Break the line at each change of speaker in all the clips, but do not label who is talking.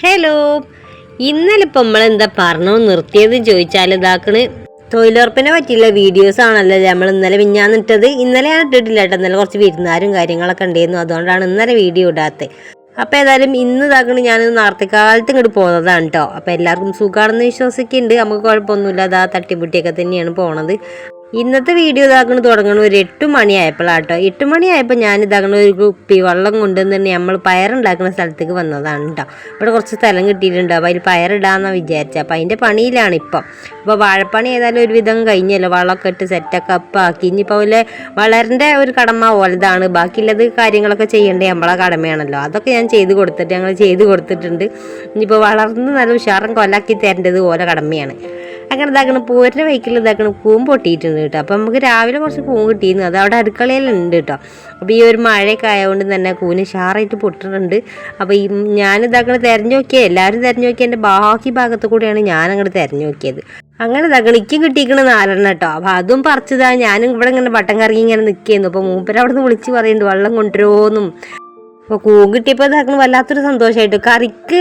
Hello, ഇന്നലെ ഇപ്പം നമ്മളെന്താ പറഞ്ഞു നിർത്തിയതെന്ന് ചോദിച്ചാൽ ഇതാക്കണ് തൊഴിലുറപ്പിനെ പറ്റിയുള്ള വീഡിയോസ് ആണല്ലോ നമ്മൾ ഇന്നലെ മിഞ്ഞാന്നിട്ടത്. ഇന്നലെ ഞാൻ ഇട്ടിട്ടില്ല കേട്ടോ, ഇന്നലെ കുറച്ച് വിരുന്നാരും കാര്യങ്ങളൊക്കെ ഉണ്ടായിരുന്നു, അതുകൊണ്ടാണ് ഇന്നലെ വീഡിയോ ഇടാത്തത്. അപ്പോൾ ഏതായാലും ഇന്ന് ഇതാക്കണ് ഞാൻ നേരത്തെ കാലത്ത് ഇങ്ങോട്ട് പോകുന്നതാണ് കേട്ടോ. അപ്പോൾ എല്ലാവർക്കും സുഖമാണെന്ന് വിശ്വസിക്കുന്നുണ്ട്, നമുക്ക് കുഴപ്പമൊന്നുമില്ല, അതാ തട്ടിമുട്ടിയൊക്കെ തന്നെയാണ് പോണത്. ഇന്നത്തെ വീഡിയോ ഇതാക്കണ തുടങ്ങണ ഒരു 8 മണിയായപ്പോഴാട്ടോ. 8 മണിയായപ്പോൾ ഞാൻ ഇതാക്കണ ഒരു കുപ്പി വെള്ളം കൊണ്ടുവന്ന് തന്നെ നമ്മൾ പയറുണ്ടാക്കുന്ന സ്ഥലത്തേക്ക് വന്നതാണ് കേട്ടോ. ഇവിടെ കുറച്ച് സ്ഥലം കിട്ടിയിട്ടുണ്ട്, അപ്പോൾ അതിൽ പയറിടാമെന്നാണ് വിചാരിച്ചത്. അപ്പോൾ അതിൻ്റെ പണിയിലാണ് ഇപ്പം. അപ്പോൾ വാഴപ്പണി ഏതായാലും ഒരുവിധം കഴിഞ്ഞല്ലോ, വളമൊക്കെ ഇട്ട് സെറ്റൊക്കെ അപ്പം ആക്കി. ഇനിയിപ്പോൾ പോലെ വളരിൻ്റെ ഒരു കടമ പോലതാണ്, ബാക്കിയുള്ളത് കാര്യങ്ങളൊക്കെ ചെയ്യേണ്ടത് നമ്മളെ കടമയാണല്ലോ. അതൊക്കെ ഞാൻ ഞങ്ങൾ ചെയ്ത് കൊടുത്തിട്ടുണ്ട്. ഇനിയിപ്പോൾ വളർന്ന് നല്ല ഉഷാറും കൊലാക്കി തരേണ്ടത് ഓരോ കടമയാണ്. അങ്ങനെ ഇതാക്കണം പൂരിൻ്റെ വൈക്കിൽ ഇതാക്കണം പൂവും പൊട്ടിയിട്ടുണ്ട് കേട്ടോ. അപ്പം നമുക്ക് രാവിലെ കുറച്ച് പൂവ് കിട്ടിയിരുന്നു, അത് അവിടെ അടുക്കളയിലുണ്ട് കേട്ടോ. അപ്പോൾ ഈ ഒരു മഴയൊക്കെ ആയതുകൊണ്ട് തന്നെ കൂന് ഷാറായിട്ട് പൊട്ടിട്ടുണ്ട്. അപ്പോൾ ഈ ഞാനിതാക്കണം തിരഞ്ഞു നോക്കിയത്, എല്ലാവരും തിരഞ്ഞു നോക്കിയതിൻ്റെ ബാക്കി ഭാഗത്ത് കൂടെയാണ് ഞാൻ അങ്ങോട്ട് തിരഞ്ഞു നോക്കിയത്. അങ്ങനെ ഇതാക്കണം ഇക്കും കിട്ടിയിരിക്കണ 4 കേട്ടോ. അപ്പോൾ അതും പറിച്ചതാ. ഞാനും ഇവിടെ ഇങ്ങനെ വട്ടം കറങ്ങി ഇങ്ങനെ നിൽക്കുന്നു. അപ്പോൾ മൂപ്പര് അവിടെ നിന്ന് വിളിച്ച് പറയുന്നുണ്ട് വെള്ളം കൊണ്ടുവരുമോന്നും. അപ്പോൾ കൂൺ കിട്ടിയപ്പോൾ ഇതാക്കണം വല്ലാത്തൊരു സന്തോഷമായിട്ട്. കറിക്ക്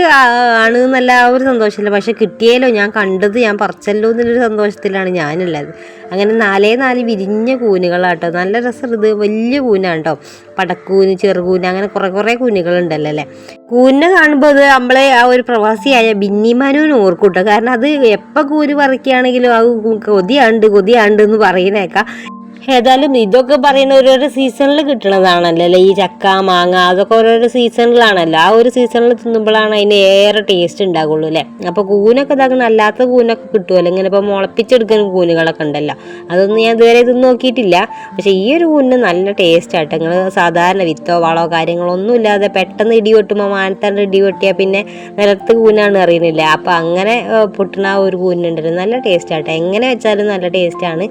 ആണ് എന്നല്ല ഒരു സന്തോഷമില്ല, പക്ഷെ കിട്ടിയല്ലോ, ഞാൻ കണ്ടത് ഞാൻ പറിച്ചല്ലോ എന്നൊരു സന്തോഷത്തിലാണ് ഞാനുള്ളത്. അങ്ങനെ 4 വിരിഞ്ഞ കൂനുകളാട്ടോ, നല്ല രസം. ഇത് വലിയ കൂനാണ് കേട്ടോ, പടക്കൂന്, ചെറുകൂന്, അങ്ങനെ കുറേ കൂനുകളുണ്ടല്ലോ അല്ലേ. കൂനിനെ കാണുമ്പോൾ അത് നമ്മളെ ആ ഒരു പ്രവാസിയായ ബിന്നിമാനൂന് ഓർക്കൂട്ടോ. കാരണം അത് എപ്പോൾ കൂന് പറിക്കുകയാണെങ്കിലും ആ കൊതിയാണ്ട് എന്ന് പറയുന്നേക്കാം. ഏതായാലും ഇതൊക്കെ പറയുന്ന ഓരോരോ സീസണിൽ കിട്ടണതാണല്ലോ, ഈ ചക്ക മാങ്ങ അതൊക്കെ ഓരോരോ സീസണിലാണല്ലോ. ആ ഒരു സീസണിൽ തിന്നുമ്പോഴാണ് അതിന് ഏറെ ടേസ്റ്റ് ഉണ്ടാകുള്ളൂ അല്ലേ. അപ്പോൾ കൂനൊക്കെ ഇതാക്കണം, അല്ലാത്ത കൂനൊക്കെ കിട്ടുമല്ലോ, ഇങ്ങനെ ഇപ്പോൾ മുളപ്പിച്ചെടുക്കുന്ന കൂനുകളൊക്കെ ഉണ്ടല്ലോ, അതൊന്നും ഞാൻ ഇതുവരെ ഇതൊന്നും നോക്കിയിട്ടില്ല. പക്ഷേ ഈ ഒരു കൂനിന് നല്ല ടേസ്റ്റ് ആട്ടോ. നിങ്ങൾ സാധാരണ വിത്തോ വളോ കാര്യങ്ങളോ ഒന്നും ഇല്ലാതെ പെട്ടെന്ന് ഇടി വെട്ടുമ്പോൾ മാനത്താണ്ട് ഇടി വെട്ടിയാൽ പിന്നെ നിലത്ത് കൂനാണ് അറിയുന്നില്ല. അപ്പോൾ അങ്ങനെ പൊട്ടണ ആ ഒരു കൂനുണ്ടല്ലോ, നല്ല ടേസ്റ്റ് ആട്ടോ, എങ്ങനെ വെച്ചാലും നല്ല ടേസ്റ്റാണ്.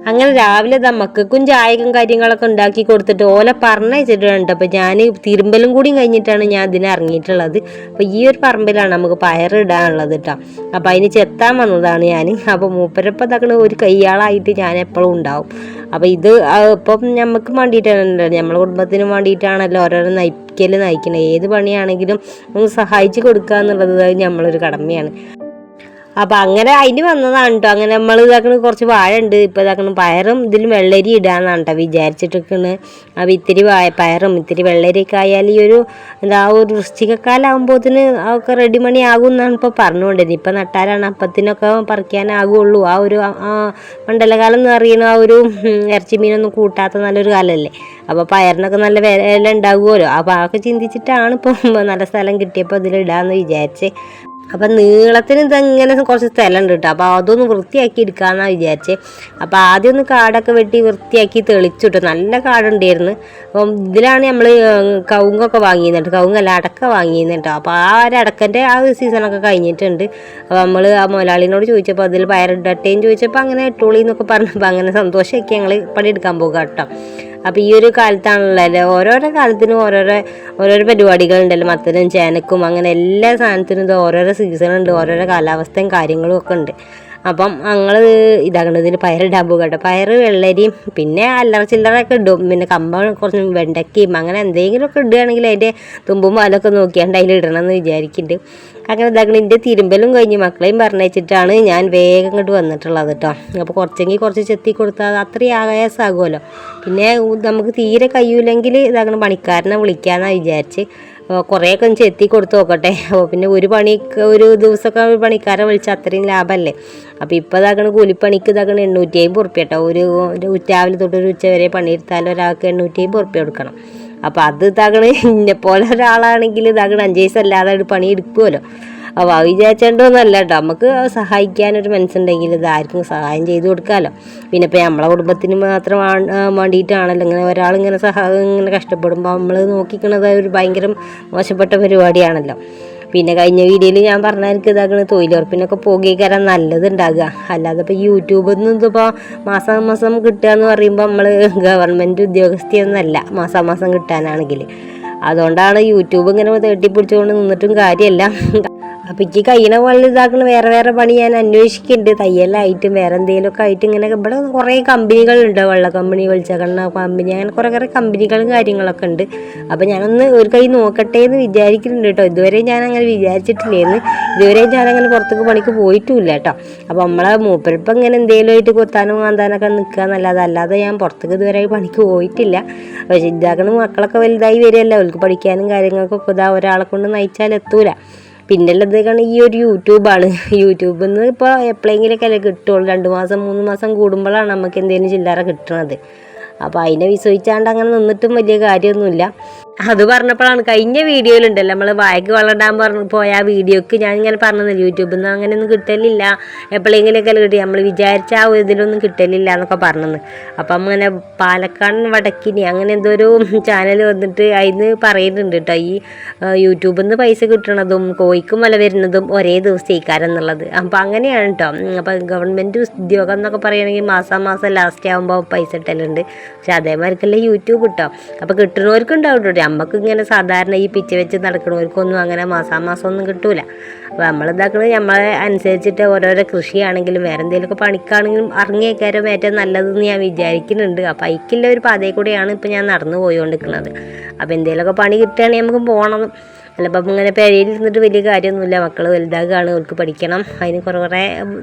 അങ്ങനെ രാവിലെ മക്കൾക്കും ചായക്കും കാര്യങ്ങളൊക്കെ ഉണ്ടാക്കി കൊടുത്തിട്ട് ഓല പറഞ്ഞയച്ചിട്ടുണ്ട്. അപ്പോൾ ഞാൻ തിരുമ്പലും കൂടി കഴിഞ്ഞിട്ടാണ് ഞാൻ ഇതിനെ ഇറങ്ങിയിട്ടുള്ളത്. അപ്പോൾ ഈ ഒരു പറമ്പിലാണ് നമുക്ക് പയറിടാനുള്ളത് കേട്ടോ. അപ്പോൾ അതിന് ചെത്താൻ വന്നതാണ് ഞാൻ. അപ്പോൾ മൂപ്പരപ്പം ഇതാക്കണ ഒരു കയ്യാളായിട്ട് ഞാൻ എപ്പോഴും ഉണ്ടാവും. അപ്പോൾ ഇത് ഇപ്പം നമുക്ക് വേണ്ടിയിട്ടാണല്ലോ, നമ്മളെ കുടുംബത്തിന് വേണ്ടിയിട്ടാണല്ലോ ഓരോരോ നയിക്കണത്. ഏത് പണിയാണെങ്കിലും നമുക്ക് സഹായിച്ച് കൊടുക്കുക എന്നുള്ളത് നമ്മളൊരു കടമയാണ്. അപ്പം അങ്ങനെ അതിന് വന്നതാണ് കേട്ടോ. അങ്ങനെ നമ്മൾ ഇതാക്കണ കുറച്ച് വാഴ ഉണ്ട്, ഇപ്പോൾ ഇതാക്കണം പയറും ഇതിലും വെള്ളരി ഇടാന്നാണ് കേട്ടോ വിചാരിച്ചിട്ടിരിക്കുന്നത്. അപ്പോൾ ഇത്തിരി പയറും ഇത്തിരി വെള്ളരിയൊക്കെ ആയാൽ ഈ ഒരു ഒരു വൃശ്ചികക്കാലാകുമ്പോഴത്തിന് ഒക്കെ റെഡി മണി ആകും എന്നാണ് ഇപ്പോൾ പറഞ്ഞുകൊണ്ടിരുന്നത്. ഇപ്പം നട്ടാലാണ് അപ്പത്തിനൊക്കെ പറിക്കാനാകുള്ളൂ. ആ ഒരു മണ്ഡലകാലം എന്ന് പറയുന്ന ആ ഒരു ഇറച്ചി മീനൊന്നും കൂട്ടാത്ത നല്ലൊരു കാലമല്ലേ. അപ്പോൾ പയറിനൊക്കെ നല്ല വില ഉണ്ടാകുമല്ലോ. അപ്പോൾ അതൊക്കെ ചിന്തിച്ചിട്ടാണ് ഇപ്പോൾ നല്ല സ്ഥലം കിട്ടിയപ്പോൾ ഇതിലിടാമെന്ന് വിചാരിച്ചേ. അപ്പം നീളത്തിന് ഇതങ്ങനെ കുറച്ച് സ്ഥലം ഉണ്ട് കേട്ടോ. അപ്പോൾ അതൊന്ന് വൃത്തിയാക്കി എടുക്കാമെന്നാണ് വിചാരിച്ചത്. അപ്പോൾ ആദ്യം ഒന്ന് കാടൊക്കെ വെട്ടി വൃത്തിയാക്കി തെളിച്ചിട്ടു, നല്ല കാടുണ്ടായിരുന്നു. അപ്പം ഇതിലാണ് നമ്മൾ കവുങ്ങൊക്കെ വാങ്ങിയിരുന്നുണ്ട്, കവുങ്ങല്ല അടക്ക വാങ്ങിയിരുന്നുണ്ടോ. അപ്പോൾ ആ ഒരു അടക്കൻ്റെ ആ ഒരു സീസണൊക്കെ കഴിഞ്ഞിട്ടുണ്ട്. അപ്പോൾ നമ്മൾ ആ മുതലാളിനോട് ചോദിച്ചപ്പോൾ അതിൽ പയറിടട്ടേന്ന് ചോദിച്ചപ്പോൾ അങ്ങനെ ഇട്ടോളി എന്നൊക്കെ പറഞ്ഞപ്പോൾ അങ്ങനെ സന്തോഷമൊക്കെ ഞങ്ങൾ പണിയെടുക്കാൻ പോകുക കേട്ടോ. അപ്പോൾ ഈ ഒരു കാലത്താണല്ലോ ഓരോരോ കാലത്തിനും ഓരോരോ പരിപാടികളുണ്ടല്ലോ, മത്തനും ചേനക്കും അങ്ങനെ എല്ലാ സാധനത്തിനും ഇത് ഓരോരോ സീസണുണ്ട്, ഓരോരോ കാലാവസ്ഥയും കാര്യങ്ങളും ഒക്കെ ഉണ്ട്. അപ്പം ഞങ്ങൾ ഇതാകണതിൽ പയറിടാൻ പോകും കേട്ടോ. പയറ് വെള്ളരിയും പിന്നെ അല്ലറ ചില്ലറൊക്കെ ഇടും, പിന്നെ കുറച്ച് വെണ്ടയ്ക്കയും അങ്ങനെ എന്തെങ്കിലുമൊക്കെ ഇടുകയാണെങ്കിൽ അതിൻ്റെ തുമ്പും പാലൊക്കെ നോക്കിയാണ്ട് അതിൽ ഇടണമെന്ന് വിചാരിക്കുന്നുണ്ട്. അങ്ങനെ ഇതാക്കണം ഇതിൻ്റെ തിരുമ്പലും കഴിഞ്ഞ് മക്കളെയും പറഞ്ഞിട്ടാണ് ഞാൻ വേഗം ഇങ്ങോട്ട് വന്നിട്ടുള്ളത് കേട്ടോ. അപ്പോൾ കുറച്ച് ചെത്തി കൊടുത്താൽ അത്രയും ആയാസമാകുമല്ലോ. പിന്നെ നമുക്ക് തീരെ കഴിയൂലെങ്കിൽ ഇതാക്കണം പണിക്കാരനെ വിളിക്കാമെന്നാണ് വിചാരിച്ച് കുറേയൊക്കെ ഒന്ന് ചെത്തി കൊടുത്ത് നോക്കട്ടെ. അപ്പോൾ പിന്നെ ഒരു ദിവസമൊക്കെ പണിക്കാരെ വിളിച്ചാൽ അത്രയും ലാഭമല്ലേ. അപ്പോൾ ഇപ്പോൾ ഇതാക്കണ കൂലിപ്പണിക്ക് ഇതാക്കണ 850 കേട്ടോ. ഒരു രാവിലെ തൊട്ടൊരു ഉച്ച വരെ പണിയെടുത്താൽ ഒരാൾക്ക് 850 കൊടുക്കണം. അപ്പോൾ അത് ഇതാക്കണ ഇന്നെപ്പോലെ ഒരാളാണെങ്കിൽ ഇതാക്കണ 5 പൈസ അല്ലാതെ ഒരു പണി എടുക്കുമല്ലോ. അപ്പോൾ അത് വിചാരിച്ചോണ്ടൊന്നുമല്ല കേട്ടോ, നമുക്ക് സഹായിക്കാനൊരു മനസ്സുണ്ടെങ്കിൽ ഇത് ആർക്കും സഹായം ചെയ്ത് കൊടുക്കാമല്ലോ. പിന്നെ ഇപ്പോൾ നമ്മളെ കുടുംബത്തിന് മാത്രം വേണ്ടിയിട്ടാണല്ലോ ഇങ്ങനെ ഒരാളിങ്ങനെ ഇങ്ങനെ കഷ്ടപ്പെടുമ്പോൾ നമ്മൾ നോക്കിക്കണത് ഒരു ഭയങ്കര മോശപ്പെട്ട പരിപാടിയാണല്ലോ. പിന്നെ കഴിഞ്ഞ വീഡിയോയിൽ ഞാൻ പറഞ്ഞ എനിക്ക് ഇതാക്കണ തൊഴിലുറപ്പിനൊക്കെ പോകുകയാൽ നല്ലതുണ്ടാകുക, അല്ലാതെ ഇപ്പോൾ യൂട്യൂബിൽ നിന്ന് ഇതിപ്പോൾ മാസം കിട്ടുക എന്ന് പറയുമ്പോൾ നമ്മൾ ഗവൺമെൻറ് ഉദ്യോഗസ്ഥയൊന്നുമല്ല മാസം കിട്ടാനാണെങ്കിൽ. അതുകൊണ്ടാണ് യൂട്യൂബ് ഇങ്ങനെ തേട്ടിപ്പിടിച്ചുകൊണ്ട് നിന്നിട്ടും കാര്യമല്ല. അപ്പം എനിക്ക് കഴിയണ പോലെ ഇതാക്കുന്ന വേറെ പണി ഞാൻ അന്വേഷിക്കുന്നുണ്ട്. തയ്യലായിട്ടും വേറെ എന്തെങ്കിലുമൊക്കെ ആയിട്ട് ഇങ്ങനെ ഇവിടെ കുറേ കമ്പനികളുണ്ട്, വെള്ള കമ്പനി, വെളിച്ചെണ്ണ കമ്പനി, അങ്ങനെ കുറേ കമ്പനികളും കാര്യങ്ങളൊക്കെ ഉണ്ട്. അപ്പം ഞാനൊന്ന് ഒരു കൈ നോക്കട്ടെ എന്ന് വിചാരിക്കുന്നുണ്ട് കേട്ടോ. ഇതുവരെ ഞാൻ അങ്ങനെ വിചാരിച്ചിട്ടില്ലേന്ന്. ഇതുവരെ ഞാനങ്ങനെ പുറത്തേക്ക് പണിക്ക് പോയിട്ടുമില്ല കേട്ടോ. അപ്പം നമ്മളെ മൂപ്പരിപ്പം ഇങ്ങനെ എന്തെങ്കിലും ആയിട്ട് കൊത്താനും മാന്താനൊക്കെ നിൽക്കുക അല്ലാതെ ഞാൻ പുറത്തേക്ക് ഇതുവരെ പണിക്ക് പോയിട്ടില്ല. പക്ഷെ ഇതാക്കണ മക്കളൊക്കെ വലുതായി വരികയല്ല, അവർക്ക് പഠിക്കാനും കാര്യങ്ങൾക്കൊക്കെ ഇതാ ഒരാളെ കൊണ്ട് നയിച്ചാൽ എത്തൂല. പിന്നെ ഉള്ളതൊക്കെയാണ് ഈ ഒരു യൂട്യൂബാണ്. യൂട്യൂബിൽ നിന്ന് ഇപ്പോൾ എപ്പോഴെങ്കിലൊക്കെ അല്ലേ കിട്ടുള്ളൂ. 2 മാസം 3 മാസം കൂടുമ്പോഴാണ് നമുക്ക് എന്തെങ്കിലും ചില്ലറ കിട്ടുന്നത്. അപ്പോൾ അതിനെ വിശ്വസിച്ചാണ്ട് അങ്ങനെ നിന്നിട്ടും വലിയ കാര്യമൊന്നുമില്ല. അത് പറഞ്ഞപ്പോഴാണ് കഴിഞ്ഞ വീഡിയോയിലുണ്ടല്ലോ നമ്മൾ വായക്ക് വളരാൻ പോയ ആ വീഡിയോക്ക് ഞാനിങ്ങനെ പറഞ്ഞത് യൂട്യൂബിൽ നിന്ന് അങ്ങനെയൊന്നും കിട്ടലില്ല, എപ്പോഴെങ്കിലൊക്കെ കിട്ടി, നമ്മൾ വിചാരിച്ച ആ ഒരു ഇതിലൊന്നും കിട്ടലില്ല എന്നൊക്കെ പറഞ്ഞത്. അപ്പം അങ്ങനെ പാലക്കാട് വടക്കിനി അങ്ങനെ എന്തോ ഒരു ചാനൽ വന്നിട്ട് അതിന് പറയുന്നുണ്ട് കേട്ടോ, ഈ യൂട്യൂബിൽ നിന്ന് പൈസ കിട്ടണതും കോഴിക്കും വില വരുന്നതും ഒരേ ദിവസത്തേക്കാരം എന്നുള്ളത്. അപ്പം അങ്ങനെയാണ് കേട്ടോ. അപ്പം ഗവൺമെൻറ് ഉദ്യോഗം എന്നൊക്കെ പറയുകയാണെങ്കിൽ മാസം ലാസ്റ്റ് ആകുമ്പോൾ പൈസ ഇട്ടലുണ്ട്. പക്ഷെ അതേമാതിരിക്കല്ലേ യൂട്യൂബ് കിട്ടോ. അപ്പോൾ കിട്ടുന്നവർക്കുണ്ടാവും കേട്ടോ. നമുക്ക് ഇങ്ങനെ സാധാരണ ഈ പിച്ച വെച്ച് നടക്കുന്നവർക്കൊന്നും അങ്ങനെ മാസം ഒന്നും കിട്ടൂല. അപ്പോൾ നമ്മളിതാക്കുന്നത് നമ്മളെ അനുസരിച്ചിട്ട് ഓരോരോ കൃഷിയാണെങ്കിലും വേറെ എന്തെങ്കിലുമൊക്കെ പണിക്കാണെങ്കിലും ഇറങ്ങിയേക്കാരും ഏറ്റവും നല്ലതെന്ന് ഞാൻ വിചാരിക്കുന്നുണ്ട്. അപ്പോൾ അതിക്കുള്ള ഒരു പാതയിൽ കൂടെയാണ് ഇപ്പോൾ ഞാൻ നടന്നു പോയിക്കൊണ്ടിരിക്കുന്നത്. അപ്പോൾ എന്തെങ്കിലുമൊക്കെ പണി കിട്ടുകയാണെങ്കിൽ നമുക്ക് പോകണം. അല്ലപ്പം ഇങ്ങനെ പെരയിൽ ഇരുന്നിട്ട് വലിയ കാര്യമൊന്നുമില്ല. മക്കൾ വലുതാകുകയാണ്, അവർക്ക് പഠിക്കണം, അതിന് കുറേ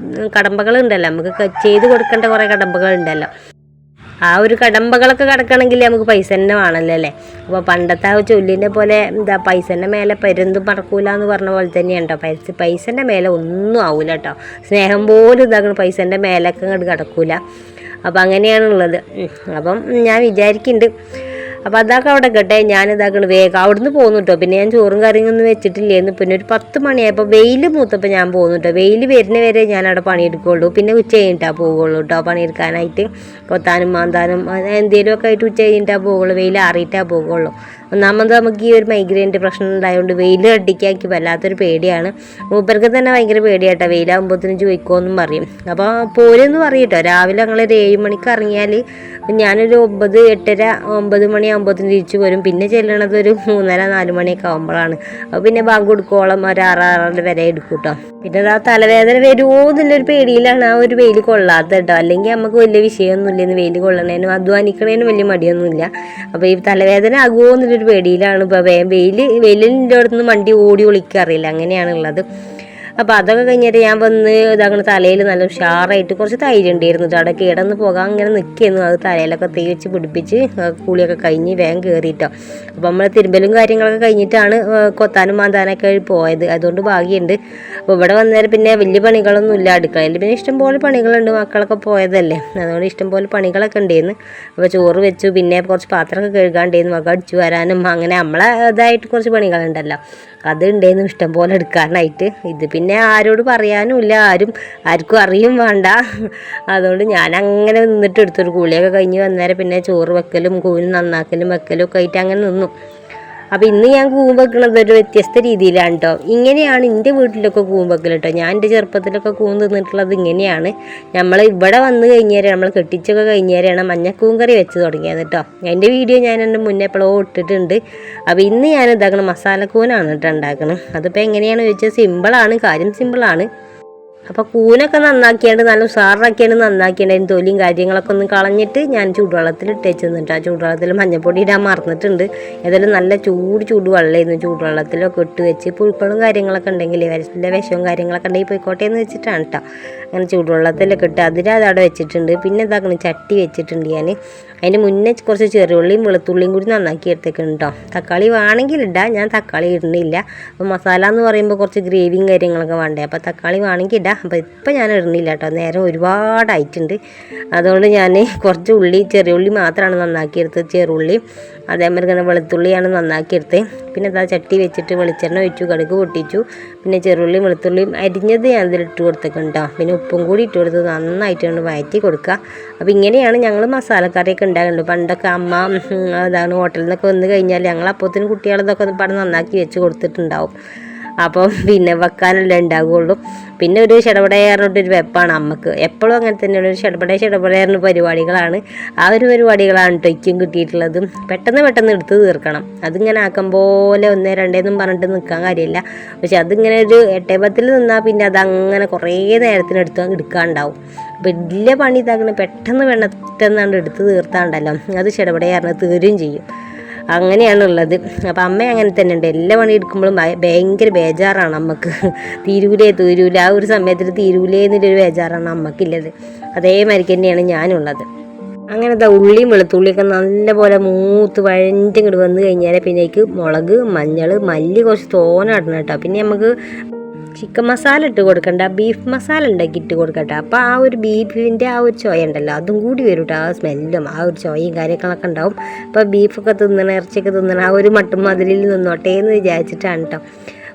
കടമ്പകളുണ്ടല്ലോ, നമുക്ക് ചെയ്ത് കൊടുക്കേണ്ട കുറേ കടമ്പകളുണ്ടല്ലോ. ആ ഒരു കടമ്പകളൊക്കെ കിടക്കണമെങ്കിൽ നമുക്ക് പൈസ തന്നെ വേണമല്ലോ അല്ലേ. അപ്പോൾ പണ്ടത്തെ ആ ചൊല്ലിൻ്റെ പോലെ പൈസൻ്റെ മേലെ പരുന്തും പറക്കൂല എന്ന് പറഞ്ഞ പോലെ തന്നെയാണ് കേട്ടോ. പൈസൻ്റെ മേലെ ഒന്നും ആവില്ല കേട്ടോ. സ്നേഹം പോലും ഇതാക്കണം പൈസൻ്റെ മേലൊക്കെ അങ്ങോട്ട് കിടക്കൂല. അപ്പം അങ്ങനെയാണുള്ളത്. അപ്പം ഞാൻ വിചാരിക്കുന്നുണ്ട്. അപ്പോൾ അതൊക്കെ അവിടെ കേട്ടെ, ഞാനിതാക്കണം വേഗം അവിടുന്ന് പോന്നു കേട്ടോ. പിന്നെ ഞാൻ ചോറും കറിയൊന്നും വെച്ചിട്ടില്ലായിരുന്നു. പിന്നെ ഒരു 10 മണിയായപ്പോൾ വെയിൽ മൂത്തപ്പോൾ ഞാൻ പോന്നു കേട്ടോ. വെയിൽ വരുന്ന വരെ ഞാൻ അവിടെ പണിയെടുക്കുള്ളൂ. പിന്നെ ഉച്ച കഴിഞ്ഞിട്ടാണ് പോകുള്ളൂ കേട്ടോ പണിയെടുക്കാനായിട്ട്. കൊത്താനും മാന്താനും എന്തെങ്കിലുമൊക്കെ ആയിട്ട് ഉച്ച കഴിഞ്ഞിട്ടാണ് പോകുള്ളൂ. വെയിൽ ആറിയിട്ടാണ് പോകുള്ളൂ. ഒന്നാമത് നമുക്ക് ഈ ഒരു മൈഗ്രെയിൻ്റെ പ്രശ്നം ഉണ്ടായതുകൊണ്ട് വെയിൽ അടിക്കാക്കി വല്ലാത്തൊരു പേടിയാണ്. മൂപ്പർക്ക് തന്നെ ഭയങ്കര പേടിയാട്ടോ. വെയിലാകുമ്പോഴത്തേനും ചോദിക്കുമെന്നും പറയും. അപ്പോൾ പോരെന്ന് പറയും കേട്ടോ. രാവിലെ ഞങ്ങളൊരു 7 മണിക്ക് ഇറങ്ങിയാൽ ഞാനൊരു 9, 8:30, 9 മണിയാകുമ്പോഴത്തേനും തിരിച്ചു വരും. പിന്നെ ചെല്ലണത് ഒരു 3:30, 4 മണിയൊക്കെ ആകുമ്പോഴാണ്. അപ്പോൾ പിന്നെ ബാങ്ക് കൊടുക്കോളം ഒരു 6 വരെ എടുക്കും കേട്ടോ. പിന്നെ ആ തലവേദന വരുമോ എന്നുള്ളൊരു പേടിയിലാണ് ആ ഒരു വെയിൽ കൊള്ളാത്തത് കേട്ടോ. അല്ലെങ്കിൽ നമുക്ക് വലിയ വിഷയമൊന്നുമില്ലെന്ന് വെയിൽ കൊള്ളണേനും അധ്വാനിക്കണേനും വലിയ മടിയൊന്നുമില്ല. അപ്പോൾ ഈ തലവേദന ആകുമോ എന്നുള്ളൊരു പേടിയിലാണ്. ഇപ്പോൾ വെയിലിൻ്റെ അടുത്ത് നിന്ന് വണ്ടി ഓടി ഒളിക്കാറില്ല, അങ്ങനെയാണുള്ളത്. അപ്പോൾ അതൊക്കെ കഴിഞ്ഞിട്ട് ഞാൻ വന്ന് ഇതാക്കുന്ന തലയിൽ നല്ല ഉഷാറായിട്ട് കുറച്ച് തൈര് ഉണ്ടായിരുന്നു. അവിടെ കിടന്ന് പോകാൻ അങ്ങനെ നിൽക്കുന്നു. അത് തലയിലൊക്കെ തേച്ച് പിടിപ്പിച്ച് കുളിയൊക്കെ കഴിഞ്ഞ് വേഗം കയറിയിട്ടോ. അപ്പോൾ നമ്മൾ തിരുമ്പലും കാര്യങ്ങളൊക്കെ കഴിഞ്ഞിട്ടാണ് കൊത്താനും മാന്താനൊക്കെ പോയത്. അതുകൊണ്ട് ഭാഗ്യമുണ്ട്. അപ്പോൾ ഇവിടെ വന്നേരം പിന്നെ വലിയ പണികളൊന്നും ഇല്ല. അടുക്കളയിൽ പിന്നെ ഇഷ്ടംപോലെ പണികളുണ്ട്, മക്കളൊക്കെ പോയതല്ലേ, അതുകൊണ്ട് ഇഷ്ടംപോലെ പണികളൊക്കെ ഉണ്ടായിരുന്നു. അപ്പോൾ ചോറ് വെച്ചു. പിന്നെ കുറച്ച് പാത്രമൊക്കെ കഴുകാണ്ടായിരുന്നു, മക അടിച്ചു വരാനും അങ്ങനെ നമ്മളെ ഇതായിട്ട് കുറച്ച് പണികളുണ്ടല്ലോ, അത് ഉണ്ടായിരുന്നു ഇഷ്ടംപോലെ എടുക്കാനായിട്ട്. ഇത് പിന്നെ ആരോട് പറയാനുമില്ല, ആർക്കും അറിയും വേണ്ട. അതുകൊണ്ട് ഞാൻ അങ്ങനെ നിന്നിട്ട് എടുത്തൊരു കുളിയൊക്കെ കഴിഞ്ഞ് വന്നേരം പിന്നെ ചോറ് വെക്കലും കൂന് നന്നാക്കലും വെക്കലും ഒക്കെ ആയിട്ട് അങ്ങനെ നിന്നു. അപ്പോൾ ഇന്ന് ഞാൻ കൂമ്പ് വെക്കുന്നത് ഒരു വ്യത്യസ്ത രീതിയിലാണ് കേട്ടോ. ഇങ്ങനെയാണ് എൻ്റെ വീട്ടിലൊക്കെ കൂമ്പ് വെക്കൽ കേട്ടോ. ഞാൻ എൻ്റെ ചെറുപ്പത്തിലൊക്കെ കൂമ്പ് തിന്നിട്ടുള്ളത് ഇങ്ങനെയാണ്. നമ്മൾ ഇവിടെ വന്ന് കഴിഞ്ഞേരാണ്, നമ്മൾ കെട്ടിച്ചൊക്കെ കഴിഞ്ഞേരാണ് മഞ്ഞക്കൂമ്പ് കറി വെച്ച് തുടങ്ങിയത് കേട്ടോ. അതിൻ്റെ വീഡിയോ ഞാൻ എൻ്റെ മുന്നേ എപ്പോഴോ ഇട്ടിട്ടുണ്ട്. അപ്പോൾ ഇന്ന് ഞാൻ ഇതാക്കണം മസാലക്കൂനാണ് കേട്ടോ ഉണ്ടാക്കണം. അതിപ്പോൾ എങ്ങനെയാണ് ചോദിച്ചാൽ സിമ്പിളാണ്, കാര്യം സിമ്പിളാണ്. അപ്പോൾ കൂനൊക്കെ നന്നാക്കിയാണ്ട് നല്ല ഉഷാറാക്കിയാണ് നന്നാക്കിയാണ്ട് തൊലിയും കാര്യങ്ങളൊക്കെ ഒന്ന് കളഞ്ഞിട്ട് ഞാൻ ചൂടുവെള്ളത്തിൽ ഇട്ടേച്ച് നിന്നിട്ട് ആ ചൂടുവെള്ളത്തിൽ മഞ്ഞപ്പൊടി ഇടാൻ മറന്നിട്ടുണ്ട്. ഏതായാലും നല്ല ചൂടുവെള്ളമായിരുന്നു. ചൂടുവെള്ളത്തിലൊക്കെ ഇട്ട് വെച്ച് പുഴുക്കളും കാര്യങ്ങളൊക്കെ ഉണ്ടെങ്കിൽ വിഷവും കാര്യങ്ങളൊക്കെ ഉണ്ടെങ്കിൽ പോയിക്കോട്ടെ എന്ന് വെച്ചിട്ടാണ് കേട്ടോ. അങ്ങനെ ചൂടുവെള്ളത്തിലൊക്കെ ഇട്ട് അതിനവിടെ വെച്ചിട്ടുണ്ട്. പിന്നെ ഇതാക്കണം ചട്ടി വെച്ചിട്ടുണ്ട് ഞാൻ. അതിന് മുന്നേ കുറച്ച് ചെറുള്ളിയും വെളുത്തുള്ളിയും കൂടി നന്നാക്കി എടുത്തേക്കുണ്ട് കേട്ടോ. തക്കാളി വേണമെങ്കിൽ ഇടാം, ഞാൻ തക്കാളി ഇടുന്നില്ല. അപ്പോൾ മസാല എന്ന് പറയുമ്പോൾ കുറച്ച് ഗ്രേവിയും കാര്യങ്ങളൊക്കെ വേണ്ടേ, അപ്പോൾ തക്കാളി വേണമെങ്കിൽ ഇടാം. അപ്പോൾ ഇപ്പം ഞാൻ ഇടുന്നില്ല കേട്ടോ, നേരം ഒരുപാടായിട്ടുണ്ട്. അതുകൊണ്ട് ഞാൻ കുറച്ച് ചെറിയ ഉള്ളി മാത്രമാണ് നന്നാക്കിയെടുത്തത്. ചെറുള്ളി അതേമാതിരി തന്നെ വെളുത്തുള്ളിയാണ് നന്നാക്കിയെടുത്തത്. പിന്നെ അതാ ചട്ടി വെച്ചിട്ട് വെളിച്ചെണ്ണ ഒഴിച്ചു, കടുക് പൊട്ടിച്ചു. പിന്നെ ചെറുള്ളിയും വെളുത്തുള്ളിയും അരിഞ്ഞത് ഞാൻ ഇതിൽ ഇട്ട് കൊടുത്തേക്കുണ്ടോ. പിന്നെ ഉപ്പും കൂടി ഇട്ട് കൊടുത്ത് നന്നായിട്ട് വഴറ്റി കൊടുക്കുക. അപ്പോൾ ഇങ്ങനെയാണ് ഞങ്ങൾ മസാലക്കറിയൊക്കെ ഉണ്ടാകുന്നുണ്ട്. പണ്ടൊക്കെ അമ്മ ഹോട്ടലിൽ നിന്നൊക്കെ വന്ന് കഴിഞ്ഞാൽ ഞങ്ങൾ അപ്പോഴത്തേനും കുട്ടികളതൊക്കെ പടം നന്നാക്കി വെച്ച് കൊടുത്തിട്ടുണ്ടാവും. അപ്പം പിന്നെ വെക്കാനല്ലേ ഉണ്ടാവുകയുള്ളൂ. പിന്നെ ഒരു ഷടപടയാറിട്ടൊരു വെപ്പാണ് അമ്മക്ക്. എപ്പോഴും അങ്ങനെ തന്നെയാണ്, ഒരു ഷടപടയാറിന് പരിപാടികളാണ്. ആ ഒരു പരിപാടികളാണ് ടൊയ്ക്കും കിട്ടിയിട്ടുള്ളതും. പെട്ടെന്ന് എടുത്ത് തീർക്കണം. അതിങ്ങനെ ആക്കം പോലെ 1, 2 പറഞ്ഞിട്ട് നിൽക്കാൻ കാര്യമില്ല. പക്ഷെ അതിങ്ങനെ ഒരു 8-10 നിന്നാൽ പിന്നെ അതങ്ങനെ കുറേ നേരത്തിനെടുത്ത് എടുക്കാനുണ്ടാവും. വലിയ പണി ഇതാക്കണം, പെട്ടെന്ന് എടുത്ത് തീർത്താണ്ടല്ലോ അത് ഷടപടയാറിന് തീരുകയും ചെയ്യും. അങ്ങനെയാണുള്ളത്. അപ്പം അമ്മ അങ്ങനെ തന്നെ ഉണ്ട്. എല്ലാ പണി എടുക്കുമ്പോഴും ഭയങ്കര ബേജാറാണ് അമ്മക്ക്. തീരൂല ആ ഒരു സമയത്തിൽ തീരൂലേ എന്നൊരു ബേജാറാണ് അമ്മക്കുള്ളത്. അതേമാതിരി തന്നെയാണ് ഞാനുള്ളത്. അങ്ങനത്തെ ഉള്ളിയും വെളുത്തുള്ളിയൊക്കെ നല്ലപോലെ മൂത്ത് വഴഞ്ഞിങ്ങോട്ട് വന്നു കഴിഞ്ഞാൽ പിന്നേക്ക് മുളക്, മഞ്ഞൾ, മല്ലി കുറച്ച് തോനെ ഇടണം കേട്ടോ. പിന്നെ നമുക്ക് ചിക്കൻ മസാല ഇട്ട് കൊടുക്കണ്ട, ബീഫ് മസാല ഉണ്ടാക്കി ഇട്ട് കൊടുക്കട്ടെ. അപ്പോൾ ആ ഒരു ബീഫിൻ്റെ ആ ഒരു ചൊയ ഉണ്ടല്ലോ അതും കൂടി വരും കേട്ടോ. ആ സ്മെല്ലും ആ ഒരു ചൊയയും കാര്യങ്ങളൊക്കെ ഉണ്ടാവും. അപ്പോൾ ബീഫൊക്കെ തിന്നണം, ഇറച്ചിയൊക്കെ തിന്നണം, ആ ഒരു മട്ടും മതിലിൽ നിന്നോട്ടേ എന്ന് വിചാരിച്ചിട്ടാണ് കേട്ടോ.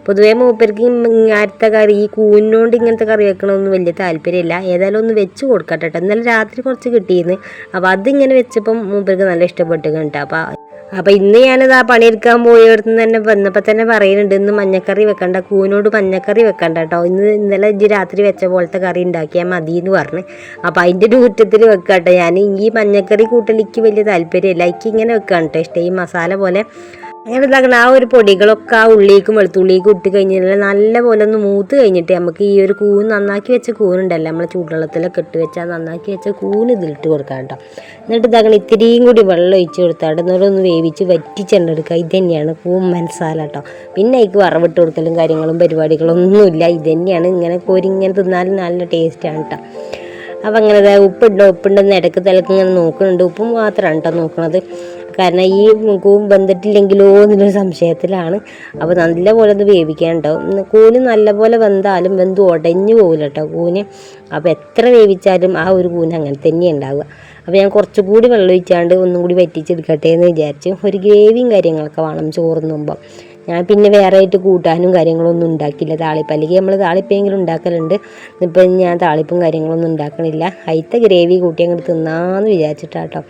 പൊതുവേ മൂപ്പർക്ക് ഇങ്ങനത്തെ കറി, ഈ കൂനിനോണ്ട് ഇങ്ങനത്തെ കറി വെക്കണമെന്ന് വലിയ താല്പര്യമില്ല. ഏതായാലും ഒന്ന് വെച്ച് കൊടുക്കട്ടെ കേട്ടോ. ഇന്നലെ രാത്രി കുറച്ച് കിട്ടിയിരുന്നു. അപ്പോൾ അതിങ്ങനെ വെച്ചപ്പം മൂപ്പർക്ക് നല്ല ഇഷ്ടപ്പെട്ടു കേട്ടോ. അപ്പോൾ ഇന്ന് ഞാനത് ആ പണിയെടുക്കാൻ പോയടുത്ത് തന്നെ വന്നപ്പോൾ തന്നെ പറയുന്നുണ്ട്, ഇന്ന് മഞ്ഞക്കറി വെക്കണ്ട, കൂനോട് മഞ്ഞക്കറി വെക്കണ്ട കേട്ടോ, ഇന്നലെ രാത്രി വെച്ച പോലത്തെ കറി ഉണ്ടാക്കിയാൽ മതി എന്ന് പറഞ്ഞ്. അപ്പോൾ അതിൻ്റെ ഒരു കുറ്റത്തിൽ വെക്കട്ടെ. ഞാൻ ഈ മഞ്ഞക്കറി കൂട്ടലിക്ക് വലിയ താല്പര്യമില്ല. എനിക്ക് ഇങ്ങനെ വെക്കുകയാണ് കേട്ടോ ഇഷ്ടം, ഈ മസാല പോലെ. അങ്ങനെ ഇതാക്കണം. ആ ഒരു പൊടികളൊക്കെ ആ ഉള്ളിലേക്കും വെളുത്തുള്ളിലേക്കും ഇട്ട് കഴിഞ്ഞാൽ നല്ല പോലെ ഒന്ന് മൂത്ത് കഴിഞ്ഞിട്ട് നമുക്ക് ഈ ഒരു കൂന് നന്നാക്കി വെച്ച കൂനുണ്ടല്ലോ, നമ്മൾ ചൂടുവെള്ളത്തിലൊക്കെ ഇട്ട് വെച്ചാൽ നന്നാക്കി വെച്ച കൂന് ഇതിലിട്ട് കൊടുക്കാം കേട്ടോ. എന്നിട്ട് ഇതാക്കണം ഇത്തിരിയും കൂടി വെള്ളം ഒഴിച്ച് കൊടുത്താൽ ഒന്ന് വേവിച്ച് വറ്റിച്ചെണ്ണെടുക്കുക. ഇത് തന്നെയാണ് കൂൻ മസാല കേട്ടോ. പിന്നെ അതിക്ക് വറവിട്ട് കൊടുക്കലും കാര്യങ്ങളും പരിപാടികളൊന്നുമില്ല. ഇത് തന്നെയാണ്. ഇങ്ങനെ കോരി ഇങ്ങനെ തിന്നാലും നല്ല ടേസ്റ്റാണ് കേട്ടോ. അപ്പം അങ്ങനെ ഉപ്പുണ്ടെന്ന് ഇടയ്ക്ക് തിലക്ക് ഇങ്ങനെ നോക്കുന്നുണ്ട്. ഉപ്പും മാത്രമാണ് കേട്ടോ നോക്കണത്. കാരണം ഈ കൂൻ വെന്തിട്ടില്ലെങ്കിലോ എന്നൊരു സംശയത്തിലാണ്. അപ്പോൾ നല്ലപോലെ അത് വേവിക്കാനുണ്ടാവും. കൂന് നല്ലപോലെ വെന്താലും വെന്ത് ഉടഞ്ഞു പോകില്ല കേട്ടോ കൂന്. അപ്പോൾ എത്ര വേവിച്ചാലും ആ ഒരു കൂന് അങ്ങനെ തന്നെ ഉണ്ടാവുക. അപ്പോൾ ഞാൻ കുറച്ചുകൂടി വെള്ളം ഒഴിച്ചാണ്ട് ഒന്നും കൂടി വറ്റിച്ചെടുക്കട്ടെ എന്ന് വിചാരിച്ചു. ഒരു ഗ്രേവിയും കാര്യങ്ങളൊക്കെ വേണം ചോറുന്നുമ്പം. ഞാൻ പിന്നെ വേറെ ആയിട്ട് കൂട്ടാനും കാര്യങ്ങളൊന്നും ഉണ്ടാക്കില്ല. താളിപ്പ് അല്ലെങ്കിൽ നമ്മൾ താളിപ്പെങ്കിലും ഉണ്ടാക്കലുണ്ട്. ഇപ്പം ഞാൻ താളിപ്പും കാര്യങ്ങളൊന്നും ഉണ്ടാക്കണില്ല. അതിലത്തെ ഗ്രേവി കൂട്ടി അങ്ങോട്ട് തിന്നാന്ന് വിചാരിച്ചിട്ടാട്ടോ.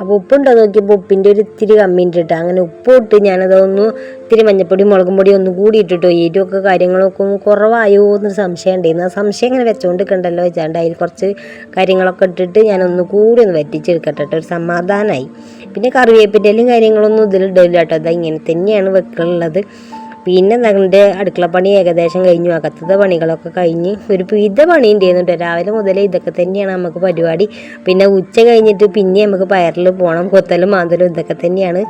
അപ്പോൾ ഉപ്പുണ്ടോ നോക്കിയപ്പോൾ ഉപ്പിൻ്റെ ഒരു ഇത്തിരി കമ്മിയുണ്ട് കേട്ടോ. അങ്ങനെ ഉപ്പ് ഇട്ട് ഞാനതൊന്ന് ഇത്തിരി മഞ്ഞപ്പൊടി മുളകും പൊടി ഒന്നും കൂടി ഇട്ടിട്ടോ. എരിവൊക്കെ കാര്യങ്ങളൊക്കെ കുറവായോ എന്നൊരു സംശയം ഉണ്ടായിരുന്നു. ആ സംശയം ഇങ്ങനെ വെച്ചുകൊണ്ടിരിക്കണ്ടല്ലോ വെച്ചാണ്ട് അതിൽ കുറച്ച് കാര്യങ്ങളൊക്കെ ഇട്ടിട്ട് ഞാനൊന്ന് കൂടി ഒന്ന് വറ്റിച്ചെടുക്കട്ടെ കേട്ടോ. ഒരു സമാധാനമായി. പിന്നെ കറിവേപ്പിൻ്റെലും കാര്യങ്ങളൊന്നും ഇതിലിടില്ല കേട്ടോ. അത് ഇങ്ങനെ തന്നെയാണ് വെക്കുള്ളത്. പിന്നെ ഞങ്ങളുടെ അടുക്കളപ്പണി ഏകദേശം കഴിഞ്ഞു. അകത്തത്തെ പണികളൊക്കെ കഴിഞ്ഞ് ഒരു വിധ പണി ഉണ്ടായിരുന്നു കേട്ടോ. രാവിലെ മുതലേ ഇതൊക്കെ തന്നെയാണ് നമുക്ക് പരിപാടി. പിന്നെ ഉച്ച കഴിഞ്ഞിട്ട് പിന്നെ നമുക്ക് പയറിൽ പോകണം. കൊത്തലും മാന്തലും ഇതൊക്കെ തന്നെയാണ്.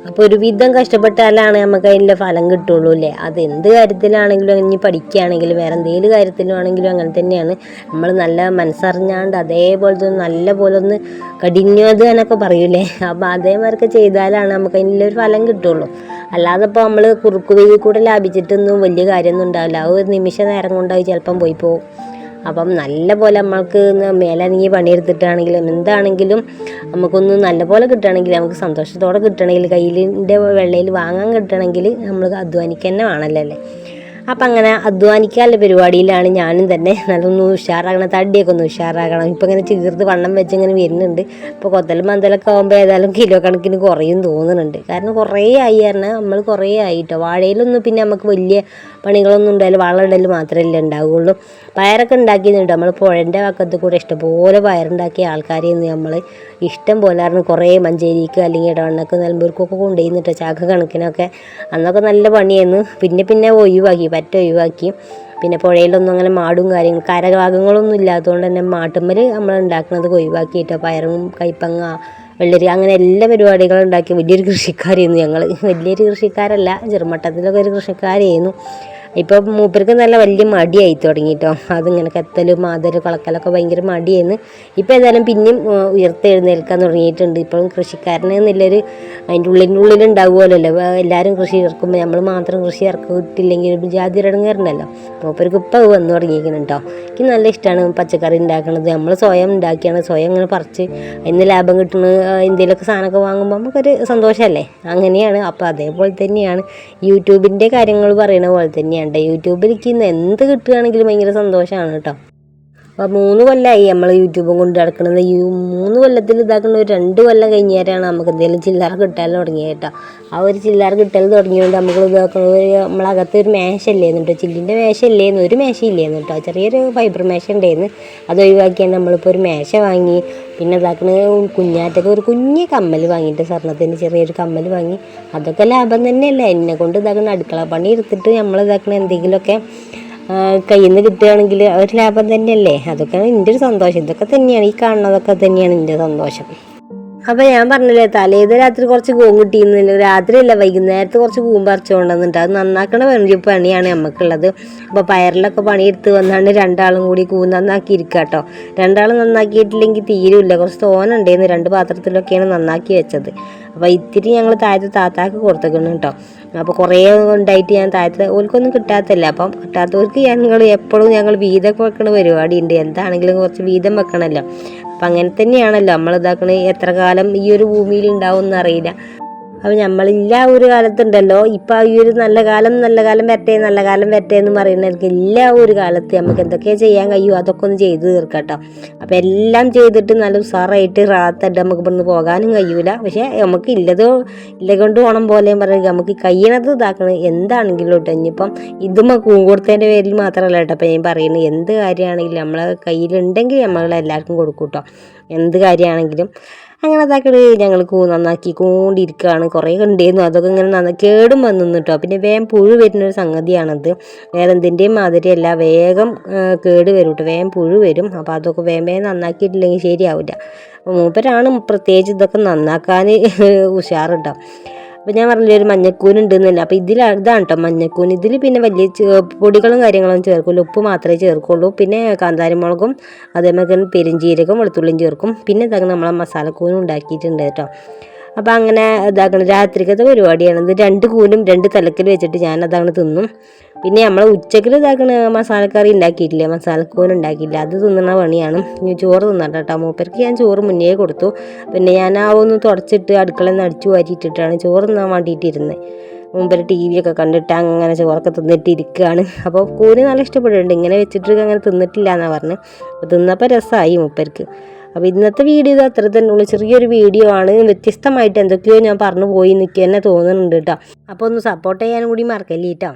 അപ്പോൾ ഒരു വിധം കഷ്ടപ്പെട്ടാലാണ് നമുക്ക് അതിൻ്റെ ഫലം കിട്ടുള്ളൂ അല്ലേ. അത് എന്ത് കാര്യത്തിലാണെങ്കിലും ഇനി പഠിക്കുകയാണെങ്കിലും വേറെ എന്തെങ്കിലും കാര്യത്തിലാണെങ്കിലും അങ്ങനെ തന്നെയാണ്. നമ്മൾ നല്ല മനസ്സറിഞ്ഞാണ്ട് അതേപോലത്തെ നല്ല പോലെ ഒന്ന് കഠിനത് എന്നൊക്കെ പറയൂലേ. അപ്പോൾ അതേമാതിരിയൊക്കെ ചെയ്താലാണ് നമുക്ക് അതിനുള്ളൊരു ഫലം കിട്ടുള്ളൂ. അല്ലാതെ ഇപ്പോൾ നമ്മൾ കുറുക്ക് വഴി കൂടെ ലാഭിച്ചിട്ടൊന്നും വലിയ കാര്യമൊന്നും ഉണ്ടാവില്ല. ആ ഒരു നിമിഷ നേരം കൊണ്ടായി ചിലപ്പം പോയി പോകും. അപ്പം നല്ല പോലെ നമ്മൾക്ക് മേലനങ്ങി പണിയെടുത്തിട്ടാണെങ്കിലും എന്താണെങ്കിലും നമുക്കൊന്ന് നല്ല പോലെ കിട്ടുകയാണെങ്കിൽ, നമുക്ക് സന്തോഷത്തോടെ കിട്ടണമെങ്കിൽ, കയ്യിലിൻ്റെ വെള്ളയിൽ വാങ്ങാൻ കിട്ടണമെങ്കിൽ നമ്മൾ അധ്വാനിക്കുക തന്നെ വേണമല്ലോ. അപ്പം അങ്ങനെ അധ്വാനിക്കാനുള്ള പരിപാടിയിലാണ് ഞാനും തന്നെ. നല്ലൊന്ന് ഉഷാറാകണം, തടിയൊക്കെ ഒന്ന് ഉഷാറാകണം. ഇപ്പം ഇങ്ങനെ ചീർത്ത് വണ്ണം വെച്ച് ഇങ്ങനെ വരുന്നുണ്ട്. ഇപ്പോൾ കൊത്തലും മന്തലൊക്കെ ആകുമ്പോൾ ഏതായാലും കിലോ കണക്കിന് കുറയും തോന്നുന്നുണ്ട്. കാരണം കുറേ ആയി പറഞ്ഞാൽ നമ്മൾ കുറേ ആയിട്ടോ. വാഴയിലൊന്നും പിന്നെ നമുക്ക് വലിയ പണികളൊന്നും ഉണ്ടായാലും വളം ഇടൽ മാത്രമല്ലേ ഉണ്ടാവുകയുള്ളൂ. പയറൊക്കെ ഉണ്ടാക്കിയെന്നുണ്ട്. നമ്മൾ പുഴൻ്റെ പക്കത്ത് കൂടെ ഇഷ്ടംപോലെ പയറുണ്ടാക്കിയ ആൾക്കാരെയൊന്നും നമ്മൾ ഇഷ്ടം പോലെ ആയിരുന്നു. കുറേ മഞ്ചേരിക്ക് അല്ലെങ്കിൽ ഇടവണ്ണക്ക് നിലമ്പൂർക്കൊക്കെ കൊണ്ടുപോയിന്നിട്ടോ ചാക്ക കണക്കിനൊക്കെ. അന്നൊക്കെ നല്ല പണിയായിരുന്നു. പിന്നെ ഒഴിവാക്കി. പിന്നെ പുഴയിലൊന്നും അങ്ങനെ മാടും കാര്യങ്ങളും കരഭാഗങ്ങളൊന്നും ഇല്ലാത്തതുകൊണ്ട് തന്നെ മാട്ടുമ്മൽ നമ്മൾ ഉണ്ടാക്കുന്നത് ഒഴിവാക്കിയിട്ടോ. പയറും കൈപ്പങ്ങ വെള്ളരി അങ്ങനെ എല്ലാ പരിപാടികളും ഉണ്ടാക്കി വലിയൊരു കൃഷിക്കാരായിരുന്നു ഞങ്ങൾ. വലിയൊരു കൃഷിക്കാരല്ല, ചെറുമട്ടത്തിലൊക്കെ ഒരു കൃഷിക്കാരായിരുന്നു. ഇപ്പോൾ മൂപ്പർക്ക് നല്ല വലിയ മടിയായി തുടങ്ങിയിട്ടോ. അതിങ്ങനെ കത്തലും മാതലും കളക്കലൊക്കെ ഭയങ്കര മടിയായിരുന്നു. ഇപ്പോൾ ഏതായാലും പിന്നെയും ഉയർത്തെഴുന്നേൽക്കാൻ തുടങ്ങിയിട്ടുണ്ട്. ഇപ്പോഴും കൃഷിക്കാരന് എന്നുള്ളൊരു അതിൻ്റെ ഉള്ളിലുണ്ടാവുമല്ലോ. എല്ലാവരും കൃഷി ഇറക്കുമ്പോൾ നമ്മൾ മാത്രം കൃഷി ഇറക്കിയിട്ടില്ലെങ്കിൽ ഒരു ജാതി ഇടങ്ങേറുണ്ടല്ലോ. മൂപ്പർക്ക് ഇപ്പോൾ വന്നു തുടങ്ങിയിരിക്കുന്നു കേട്ടോ. എനിക്ക് നല്ല ഇഷ്ടമാണ് പച്ചക്കറി ഉണ്ടാക്കുന്നത്. നമ്മൾ സ്വയം ഉണ്ടാക്കിയാണ് സ്വയം ഇങ്ങനെ പറിച്ച് അതിന് ലാഭം കിട്ടുന്ന എന്തെങ്കിലുമൊക്കെ സാധനമൊക്കെ വാങ്ങുമ്പോൾ നമുക്കൊരു സന്തോഷമല്ലേ. അങ്ങനെയാണ്. അപ്പോൾ അതേപോലെ തന്നെയാണ് യൂട്യൂബിൻ്റെ കാര്യങ്ങൾ പറയുന്ന പോലെ തന്നെയാണ്. യൂട്യൂബിലേക്ക് ഇന്ന് എന്ത് കിട്ടുകയാണെങ്കിലും ഭയങ്കര സന്തോഷമാണ് കേട്ടോ. 3 കൊല്ലമായി നമ്മൾ യൂട്യൂബും കൊണ്ട് നടക്കുന്നത്. ഈ 3 കൊല്ലത്തിൽ ഇതാക്കുന്ന ഒരു 2 കൊല്ലം കഴിഞ്ഞേരാണ് നമുക്ക് എന്തെങ്കിലും ചില്ലറ കിട്ടാൻ തുടങ്ങിയത് കേട്ടോ. ആ ഒരു ചില്ലറ കിട്ടൽ തുടങ്ങിയതുകൊണ്ട് നമുക്ക് ഇതാക്കുന്നത് നമ്മളകത്ത് ഒരു മേശയില്ലേന്ന് കേട്ടോ, ചില്ലിൻ്റെ മേശയില്ലേന്ന്, ഒരു മേശയില്ലേന്ന് കേട്ടോ, ചെറിയൊരു ഫൈബർ മേശ ഉണ്ടായിരുന്നു. അത് ഒഴിവാക്കിയാണ് നമ്മളിപ്പോൾ ഒരു മേശ വാങ്ങി. പിന്നെ ഇതാക്കുന്നത് കുഞ്ഞാറ്റൊക്കെ ഒരു കുഞ്ഞ് കമ്മൽ വാങ്ങിയിട്ട്, സ്വർണ്ണത്തിൻ്റെ ചെറിയൊരു കമ്മൽ വാങ്ങി. അതൊക്കെ ലാഭം തന്നെയല്ലേ. എന്നെ കൊണ്ട് ഇതാക്കുന്ന അടുക്കള പണി എടുത്തിട്ട് നമ്മൾ ഇതാക്കുന്ന എന്തെങ്കിലുമൊക്കെ കയ്യിൽ നിന്ന് കിട്ടുകയാണെങ്കിൽ ഒരു ലാഭം തന്നെയല്ലേ. അതൊക്കെയാണ് എൻ്റെ ഒരു സന്തോഷം. ഇതൊക്കെ തന്നെയാണ്, ഈ കാണുന്നതൊക്കെ തന്നെയാണ് എൻ്റെ സന്തോഷം. അപ്പോൾ ഞാൻ പറഞ്ഞില്ലേ, തലേന്ന് രാത്രി കുറച്ച് കൂൺ കിട്ടിയിരുന്നില്ല, രാത്രിയല്ല വൈകുന്നേരത്ത് കുറച്ച് കൂൺ പറിച്ചു കൊണ്ടുവന്നിട്ട് അത് നന്നാക്കണ പണിയാണ് നമുക്കുള്ളത്. അപ്പോൾ പയറിലൊക്കെ പണിയെടുത്ത് വന്നാണ്ട് 2 കൂടി കൂൺ നന്നാക്കി ഇരിക്കുക കേട്ടോ. 2 നന്നാക്കിയിട്ടില്ലെങ്കിൽ തീരുമില്ല. കുറച്ച് തോനുണ്ടായിരുന്നു, 2 പാത്രത്തിലൊക്കെയാണ് നന്നാക്കി വെച്ചത്. അപ്പോൾ ഇത്തിരി ഞങ്ങൾ താഴത്ത് താത്താക്ക് കൊടുത്തേക്കണം കേട്ടോ. അപ്പോൾ കുറേ ഉണ്ടായിട്ട് ഞാൻ താഴത്ത് ഓൽക്കൊന്നും കിട്ടാത്തല്ല. അപ്പം കിട്ടാത്തവർക്ക് ഞങ്ങൾ എപ്പോഴും വീതം വെക്കണ പരിപാടി ഉണ്ട്. എന്താണെങ്കിലും കുറച്ച് വീതം വെക്കണമല്ലോ. അപ്പം അങ്ങനെ തന്നെയാണല്ലോ നമ്മൾ ഇതാക്കണത്. എത്ര കാലം ഈ ഒരു ഭൂമിയിൽ ഉണ്ടാവും എന്നറിയില്ല. അപ്പോൾ നമ്മളില്ല ഒരു കാലത്തുണ്ടല്ലോ, ഇപ്പം ഈ ഒരു നല്ല കാലം വരട്ടെ എന്ന് പറയുന്നവർക്ക് എല്ലാ ഒരു കാലത്ത് നമുക്ക് എന്തൊക്കെ ചെയ്യാൻ കഴിയുമോ അതൊക്കെ ഒന്ന് ചെയ്ത് തീർക്കട്ടോ. അപ്പോൾ എല്ലാം ചെയ്തിട്ട് നല്ല ഉസാറായിട്ട് റാത്തായിട്ട് നമുക്ക് ഇവിടുന്ന് പോകാനും കഴിയൂല. പക്ഷേ നമുക്ക് ഇല്ല കൊണ്ട് ഓണം പോലെയും പറയുക നമുക്ക് കഴിയണത് ഇതാക്കണം എന്താണെങ്കിലും കേട്ടോ. ഇനിയിപ്പം ഇതും കൂൺ കൊടുത്തതിൻ്റെ പേരിൽ മാത്രമല്ല കേട്ടോ അപ്പം ഞാൻ പറയുന്നത്. എന്ത് കാര്യമാണെങ്കിലും നമ്മളെ കയ്യിലുണ്ടെങ്കിൽ നമ്മളെല്ലാവർക്കും കൊടുക്കും കേട്ടോ, എന്ത് കാര്യമാണെങ്കിലും. അങ്ങനെ അതാക്കട് ഞങ്ങൾ നന്നാക്കി കൊണ്ടിരിക്കുകയാണ്. കുറേ ഉണ്ടായിരുന്നു, അതൊക്കെ ഇങ്ങനെ കേടും വന്നു കേട്ടോ. പിന്നെ വേഗം പുഴു വരുന്നൊരു സംഗതിയാണത്. വേറെ എന്തിൻ്റെയും മാതിരിയല്ല, വേഗം കേട് വരും കേട്ടോ, വേഗം പുഴു വരും. അപ്പോൾ അതൊക്കെ വേഗം നന്നാക്കിയിട്ടില്ലെങ്കിൽ ശരിയാവില്ല. അപ്പോൾ മൂപ്പരാണ് പ്രത്യേകിച്ച് ഇതൊക്കെ നന്നാക്കാൻ ഉഷാറുണ്ടാവും. അപ്പോൾ ഞാൻ പറഞ്ഞില്ല ഒരു മഞ്ഞക്കൂൻ ഉണ്ടെന്നല്ല. അപ്പോൾ ഇതാണ് കേട്ടോ മഞ്ഞക്കൂൻ. ഇതിൽ പിന്നെ വലിയ പൊടികളും കാര്യങ്ങളും ചേർക്കില്ല, ഉപ്പ് മാത്രമേ ചേർക്കുള്ളൂ. പിന്നെ കാന്താരിമുളകും അതേമാതിരി പെരുംജീരകം വെളുത്തുള്ളിയും ചേർക്കും. പിന്നെ ഇതാക്കണം നമ്മളെ മസാലക്കൂനും ഉണ്ടാക്കിയിട്ടുണ്ട് കേട്ടോ. അപ്പോൾ അങ്ങനെ ഇതാക്കണം രാത്രിക്കത്തെ പരിപാടിയാണ്. ഇത് 2 കൂനും 2 തലക്കൽ വെച്ചിട്ട് ഞാൻ അതാണ് തിന്നും. പിന്നെ നമ്മൾ ഉച്ചക്കിൽ ഇതാക്കണ മസാലക്കറി ഉണ്ടാക്കിയിട്ടില്ല, മസാലക്കൂൻ ഉണ്ടാക്കിയില്ല, അത് തിന്നുന്ന പണിയാണ്. ചോറ് തിന്നണ്ട കേട്ടോ. മൂപ്പർക്ക് ഞാൻ ചോറ് മുന്നേ കൊടുത്തു. പിന്നെ ഞാൻ ഒന്ന് തുടച്ചിട്ട് അടുക്കളയിൽ നിന്ന് അടിച്ചു വാരിയിട്ടിട്ടാണ് ചോറ് തിന്നാൻ വേണ്ടിയിട്ടിരുന്നത്. മുമ്പ് TV ഒക്കെ കണ്ടിട്ട് അങ്ങനെ ചോറൊക്കെ തിന്നിട്ട് ഇരിക്കുകയാണ്. അപ്പോൾ കൂന് നല്ല ഇഷ്ടപ്പെട്ടിട്ടുണ്ട്. ഇങ്ങനെ വെച്ചിട്ട് അങ്ങനെ തിന്നിട്ടില്ല എന്നാണ് പറഞ്ഞത്. അപ്പോൾ തിന്നപ്പോൾ രസമായി മൂപ്പർക്ക്. അപ്പോൾ ഇന്നത്തെ വീഡിയോ അത്ര തന്നെ ഉള്ളൂ, ചെറിയൊരു വീഡിയോ ആണ്. വ്യത്യസ്തമായിട്ട് എന്തൊക്കെയോ ഞാൻ പറഞ്ഞു പോയി നിൽക്കുക തന്നെ തോന്നുന്നുണ്ട് കേട്ടോ. അപ്പോൾ ഒന്ന് സപ്പോർട്ട് ചെയ്യാനും കൂടി മറക്കല്ലേ കേട്ടോ.